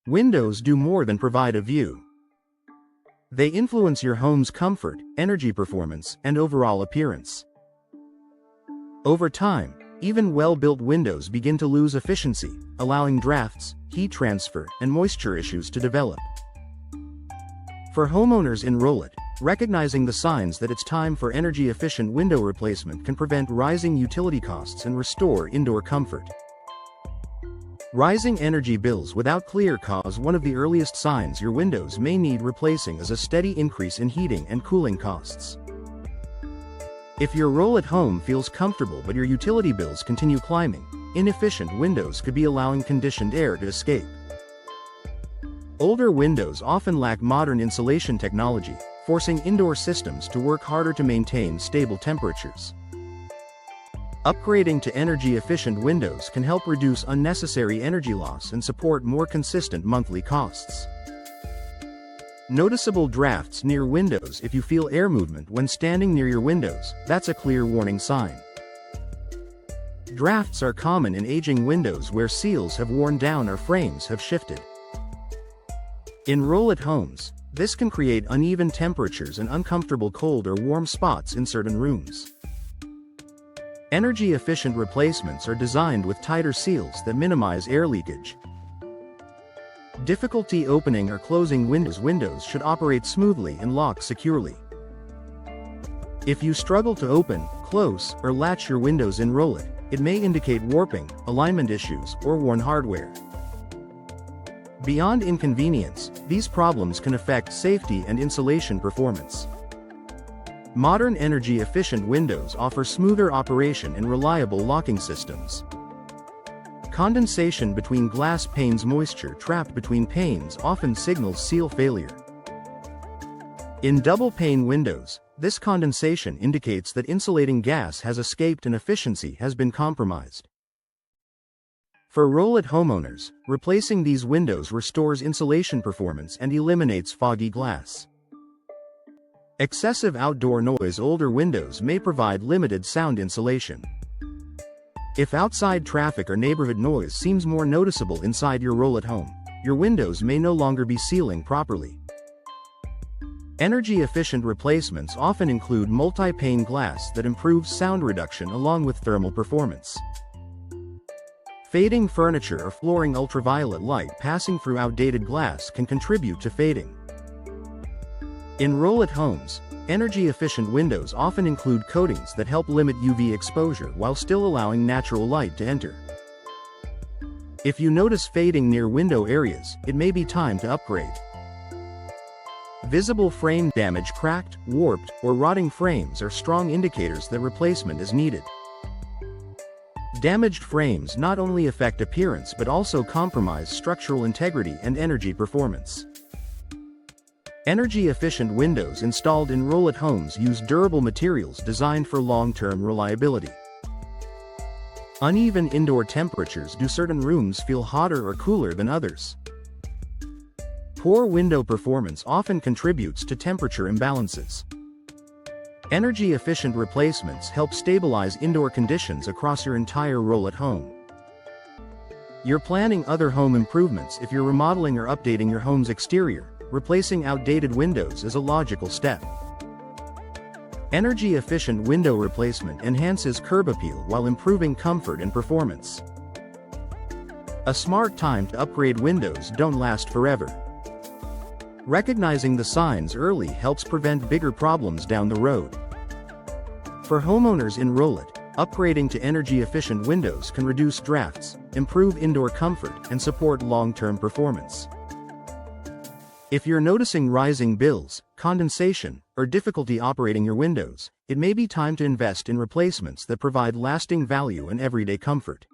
Windows do more than provide a view. They influence your home's comfort, energy performance, and overall appearance. Over time, even well-built windows begin to lose efficiency, allowing drafts, heat transfer, and moisture issues to develop. For homeowners in Rowlett, recognizing the signs that it's time for energy-efficient window replacement can prevent rising utility costs and restore indoor comfort. Rising energy bills without clear cause. One of the earliest signs your windows may need replacing is a steady increase in heating and cooling costs. If your Rowlett home feels comfortable but your utility bills continue climbing, inefficient windows could be allowing conditioned air to escape. Older windows often lack modern insulation technology, forcing indoor systems to work harder to maintain stable temperatures. Upgrading to energy-efficient windows can help reduce unnecessary energy loss and support more consistent monthly costs. Noticeable drafts near windows. If you feel air movement when standing near your windows, that's a clear warning sign. Drafts are common in aging windows where seals have worn down or frames have shifted. In Rowlett homes, this can create uneven temperatures and uncomfortable cold or warm spots in certain rooms. Energy-efficient replacements are designed with tighter seals that minimize air leakage. Difficulty opening or closing windows should operate smoothly and lock securely. If you struggle to open, close, or latch your windows in Rowlett, it may indicate warping, alignment issues, or worn hardware. Beyond inconvenience, these problems can affect safety and insulation performance. Modern energy-efficient windows offer smoother operation and reliable locking systems. Condensation between glass panes. Moisture trapped between panes often signals seal failure. In double-pane windows, this condensation indicates that insulating gas has escaped and efficiency has been compromised. For Rowlett homeowners, replacing these windows restores insulation performance and eliminates foggy glass. Excessive outdoor noise. Older windows may provide limited sound insulation. If outside traffic or neighborhood noise seems more noticeable inside your Rowlett home, your windows may no longer be sealing properly. Energy-efficient replacements often include multi-pane glass that improves sound reduction along with thermal performance. Fading furniture or flooring. Ultraviolet light passing through outdated glass can contribute to fading. In Rowlett homes, energy-efficient windows often include coatings that help limit UV exposure while still allowing natural light to enter. If you notice fading near window areas, it may be time to upgrade. Visible frame damage. Cracked, warped, or rotting frames are strong indicators that replacement is needed. Damaged frames not only affect appearance but also compromise structural integrity and energy performance. Energy-efficient windows installed in Rowlett homes use durable materials designed for long-term reliability. Uneven indoor temperatures. Do certain rooms feel hotter or cooler than others? Poor window performance often contributes to temperature imbalances. Energy-efficient replacements help stabilize indoor conditions across your entire Rowlett home. You're planning other home improvements. If you're remodeling or updating your home's exterior, replacing outdated windows is a logical step. Energy-efficient window replacement enhances curb appeal while improving comfort and performance. A smart time to upgrade. Windows don't last forever. Recognizing the signs early helps prevent bigger problems down the road. For homeowners in Rowlett, upgrading to energy-efficient windows can reduce drafts, improve indoor comfort, and support long-term performance. If you're noticing rising bills, condensation, or difficulty operating your windows, it may be time to invest in replacements that provide lasting value and everyday comfort.